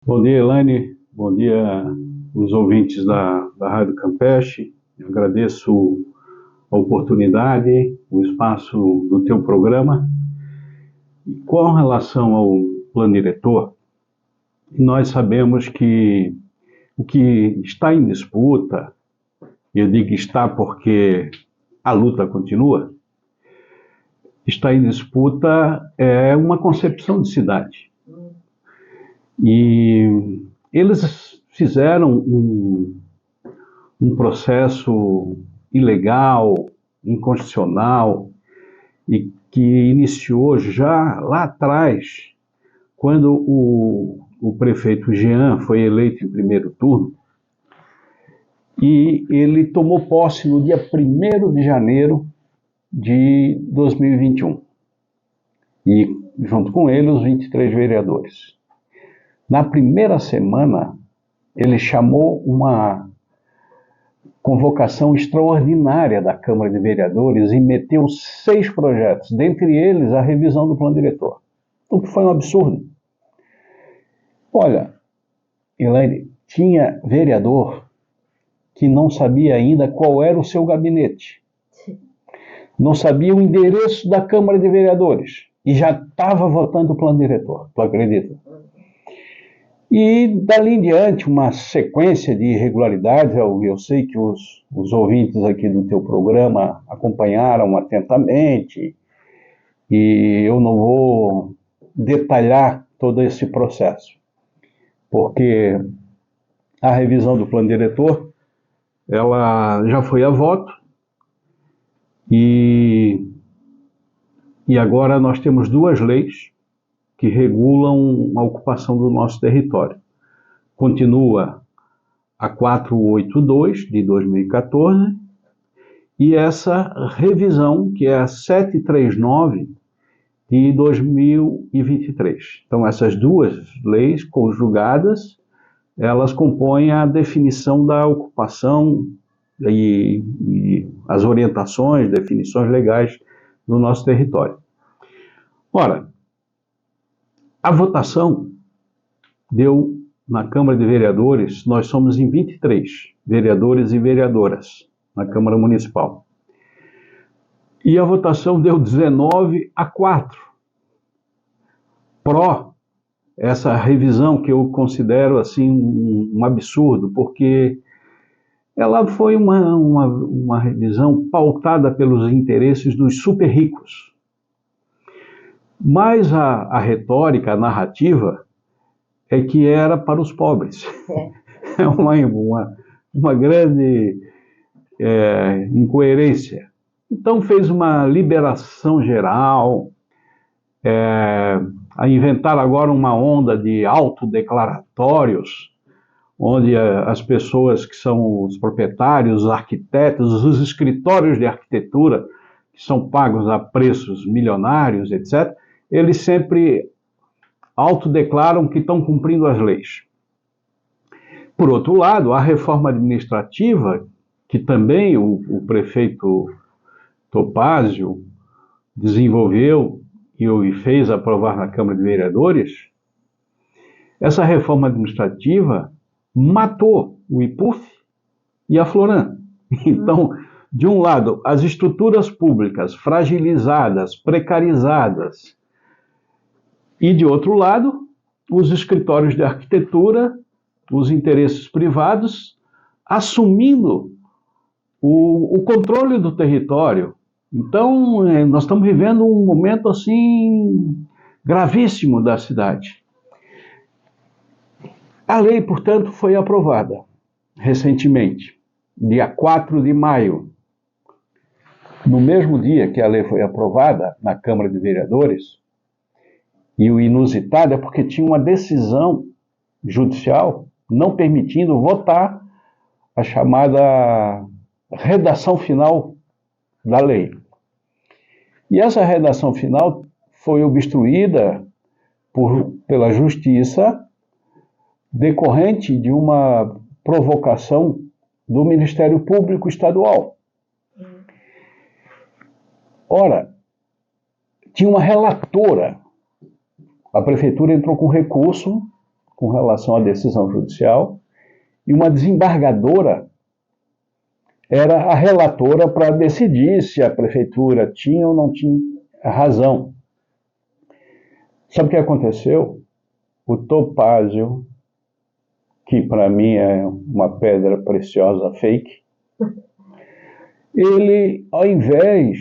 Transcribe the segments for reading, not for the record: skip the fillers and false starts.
Bom dia, Elaine. Bom dia, os ouvintes da Rádio Campeche. Eu agradeço a oportunidade, o espaço do teu programa. E com relação ao plano diretor, nós sabemos que o que está em disputa, eu digo está porque a luta continua, está em disputa uma concepção de cidade. E eles fizeram um processo ilegal, inconstitucional, e que iniciou já lá atrás, quando o prefeito Jean foi eleito em primeiro turno, e ele tomou posse no dia 1º de janeiro de 2021. E junto com ele os 23 vereadores. Na primeira semana, ele chamou uma convocação extraordinária da Câmara de Vereadores e meteu 6 projetos, dentre eles a revisão do plano diretor. O que foi um absurdo. Olha, Elaine, tinha vereador que não sabia ainda qual era o seu gabinete. Não sabia o endereço da Câmara de Vereadores e já estava votando o plano diretor, tu acredita? E dali em diante, uma sequência de irregularidades. Eu sei que os ouvintes aqui do teu programa acompanharam atentamente, e eu não vou detalhar todo esse processo, porque a revisão do plano diretor, ela já foi a voto, e agora nós temos 2 leis que regulam a ocupação do nosso território. Continua a 482 de 2014 e essa revisão, que é a 739 de 2023. Então, essas 2 leis conjugadas, elas compõem a definição da ocupação e as orientações, definições legais do nosso território. Ora, a votação deu na Câmara de Vereadores, nós somos em 23 vereadores e vereadoras na Câmara Municipal. E a votação deu 19-4 pró essa revisão, que eu considero assim um absurdo, porque ela foi uma revisão pautada pelos interesses dos super ricos. Mas a retórica, a narrativa, é que era para os pobres. É uma grande incoerência. Então fez uma liberação geral, a inventar agora uma onda de autodeclaratórios, onde as pessoas que são os proprietários, os arquitetos, os escritórios de arquitetura, que são pagos a preços milionários, etc., eles sempre autodeclaram que estão cumprindo as leis. Por outro lado, a reforma administrativa, que também o prefeito Topázio desenvolveu e fez aprovar na Câmara de Vereadores, essa reforma administrativa matou o IPUF e a Floran. Então, de um lado, as estruturas públicas fragilizadas, precarizadas, e de outro lado, os escritórios de arquitetura, os interesses privados, assumindo o controle do território. Então, nós estamos vivendo um momento assim gravíssimo da cidade. A lei, portanto, foi aprovada recentemente, dia 4 de maio. No mesmo dia que a lei foi aprovada na Câmara de Vereadores, e o inusitado é porque tinha uma decisão judicial não permitindo votar a chamada redação final da lei. E essa redação final foi obstruída pela Justiça, decorrente de uma provocação do Ministério Público Estadual. Ora, tinha uma relatora. A prefeitura entrou com recurso com relação à decisão judicial e uma desembargadora era a relatora para decidir se a prefeitura tinha ou não tinha razão. Sabe o que aconteceu? O Topázio, que para mim é uma pedra preciosa fake, ele, ao invés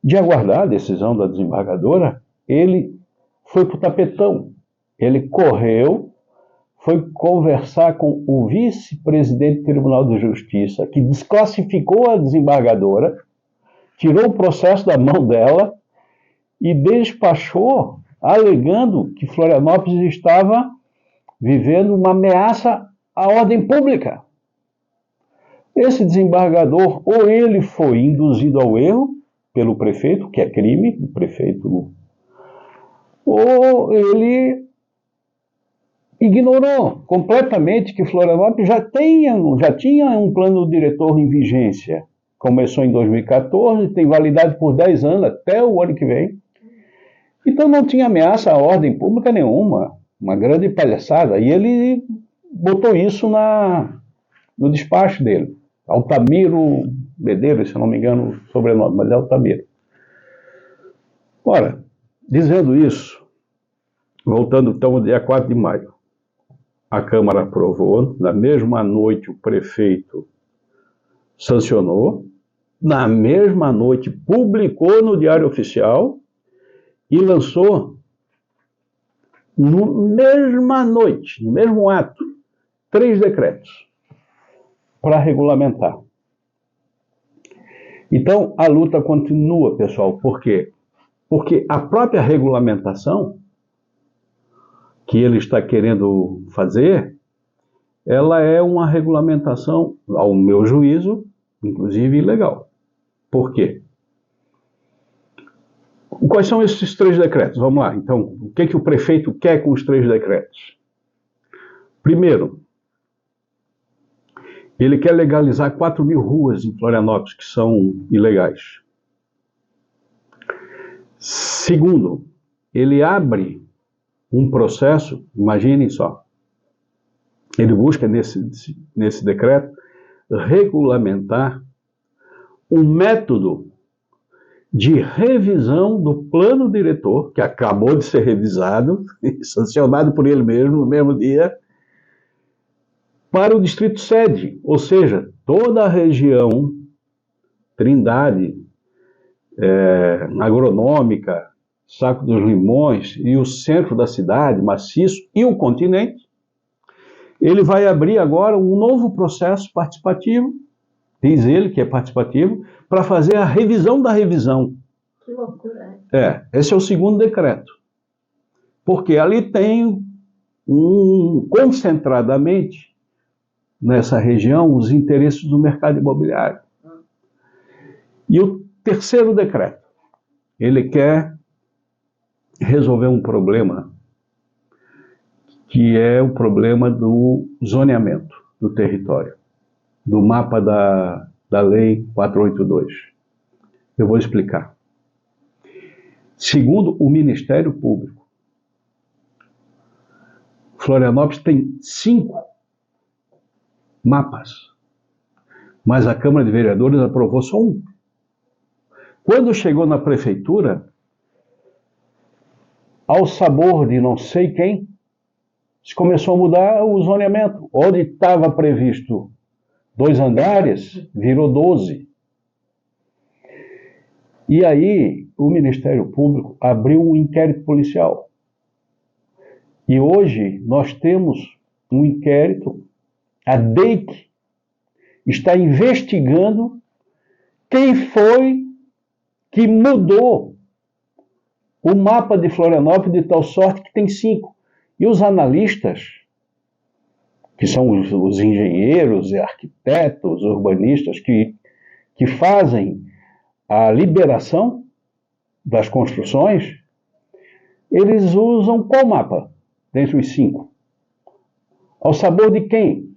de aguardar a decisão da desembargadora, ele foi para o tapetão. Ele correu, foi conversar com o vice-presidente do Tribunal de Justiça, que desclassificou a desembargadora, tirou o processo da mão dela e despachou, alegando que Florianópolis estava vivendo uma ameaça à ordem pública. Esse desembargador, ou ele foi induzido ao erro pelo prefeito, que é crime, o prefeito, ou ele ignorou completamente que Florianópolis já tinha um plano diretor em vigência. Começou em 2014, tem validade por 10 anos, até o ano que vem. Então não tinha ameaça à ordem pública nenhuma, uma grande palhaçada. E ele botou isso no despacho dele. Altamiro Medeiros, se eu não me engano o sobrenome, mas é Altamiro. Ora, dizendo isso, voltando então ao dia 4 de maio, a Câmara aprovou, na mesma noite o prefeito sancionou, na mesma noite publicou no Diário Oficial e lançou, no mesma noite, no mesmo ato, 3 decretos para regulamentar. Então, a luta continua, pessoal. Por quê? Porque a própria regulamentação que ele está querendo fazer, ela é uma regulamentação, ao meu juízo, inclusive ilegal. Por quê? Quais são esses 3 decretos? Vamos lá. Então, o que o prefeito quer com os 3 decretos? Primeiro, ele quer legalizar 4.000 ruas em Florianópolis que são ilegais. Segundo, ele abre um processo, imaginem só, ele busca nesse decreto regulamentar um método de revisão do plano diretor, que acabou de ser revisado, sancionado por ele mesmo no mesmo dia, para o distrito sede, ou seja, toda a região Trindade, agronômica, Saco dos Limões e o centro da cidade, Maciço e o continente. Ele vai abrir agora um novo processo participativo, diz ele que é participativo, para fazer a revisão da revisão. Que loucura. Esse é o segundo decreto. Porque ali tem concentradamente nessa região os interesses do mercado imobiliário. E o terceiro decreto, ele quer resolver um problema que é o problema do zoneamento do território, do mapa da Lei 482. Eu vou explicar. Segundo o Ministério Público, Florianópolis tem 5 mapas, mas a Câmara de Vereadores aprovou só um. Quando chegou na prefeitura, ao sabor de não sei quem, se começou a mudar o zoneamento. Onde estava previsto 2 andares, virou 12. E aí, o Ministério Público abriu um inquérito policial. E hoje, nós temos um inquérito, a DEIC está investigando quem foi que mudou o mapa de Florianópolis de tal sorte que tem 5. E os analistas, que são os engenheiros, arquitetos, urbanistas que fazem a liberação das construções, eles usam qual mapa dentre os 5? Ao sabor de quem?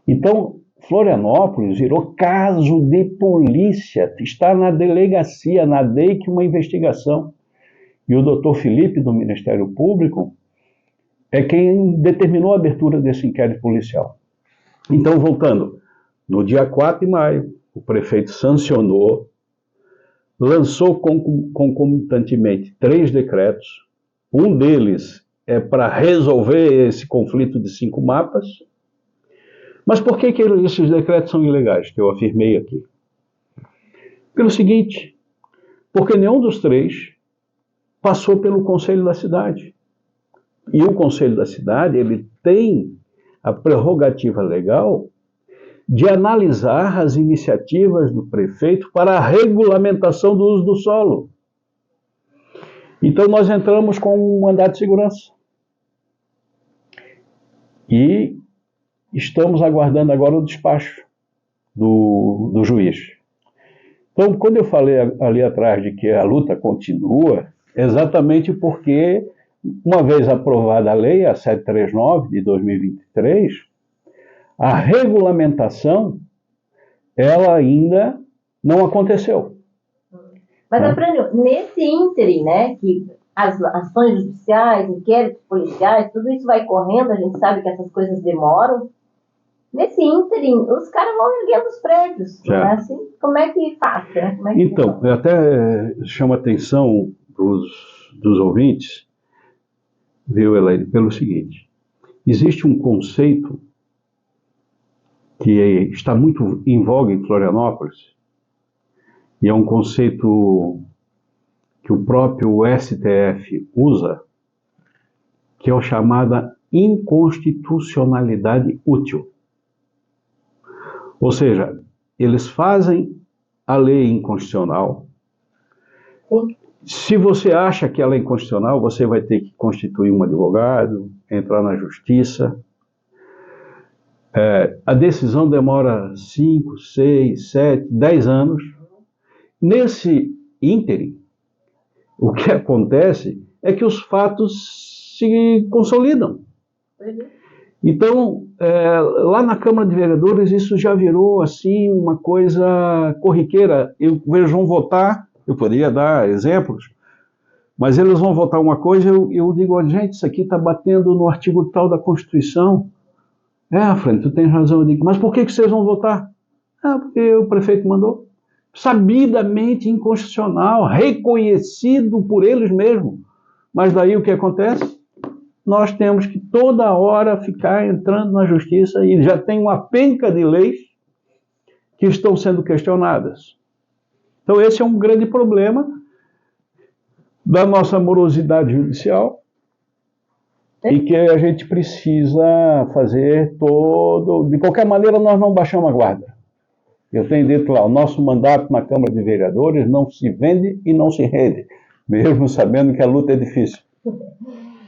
Então, Florianópolis virou caso de polícia, está na delegacia, na DEIC, uma investigação. E o doutor Felipe, do Ministério Público, é quem determinou a abertura desse inquérito policial. Então, voltando, no dia 4 de maio, o prefeito sancionou, lançou concomitantemente 3 decretos. Um deles é para resolver esse conflito de 5 mapas. Mas por que esses decretos são ilegais, que eu afirmei aqui? Pelo seguinte, porque nenhum dos 3 passou pelo Conselho da Cidade. E o Conselho da Cidade, ele tem a prerrogativa legal de analisar as iniciativas do prefeito para a regulamentação do uso do solo. Então nós entramos com um mandado de segurança. E estamos aguardando agora o despacho do juiz. Então, quando eu falei ali atrás de que a luta continua, exatamente porque, uma vez aprovada a lei, a 739 de 2023, a regulamentação, ela ainda não aconteceu. Mas, Afrânio, nesse ínterim, né, que as ações judiciais, inquéritos policiais, tudo isso vai correndo, a gente sabe que essas coisas demoram. Nesse ínterim, os caras vão erguendo os prédios, não é assim? Como é que faz, né? Então, eu até chamo a atenção dos ouvintes, viu, Elaine, pelo seguinte: existe um conceito que está muito em voga em Florianópolis, e é um conceito que o próprio STF usa, que é a chamada inconstitucionalidade útil. Ou seja, eles fazem a lei inconstitucional. Sim. Se você acha que ela é inconstitucional, você vai ter que constituir um advogado, entrar na justiça. A decisão demora 5, 6, 7, 10 anos. Nesse ínterim, o que acontece é que os fatos se consolidam. Então, lá na Câmara de Vereadores, isso já virou assim uma coisa corriqueira. Eu vejo um votar, eu poderia dar exemplos, mas eles vão votar uma coisa, eu digo, gente, isso aqui está batendo no artigo tal da Constituição. Frente, tu tens razão. Eu digo, mas por que vocês vão votar? Porque o prefeito mandou. Sabidamente inconstitucional, reconhecido por eles mesmos. Mas daí o que acontece? Nós temos que toda hora ficar entrando na justiça e já tem uma penca de leis que estão sendo questionadas. Então esse é um grande problema da nossa morosidade judicial e que a gente precisa fazer todo... De qualquer maneira, nós não baixamos a guarda. Eu tenho dito lá, o nosso mandato na Câmara de Vereadores não se vende e não se rende, mesmo sabendo que a luta é difícil.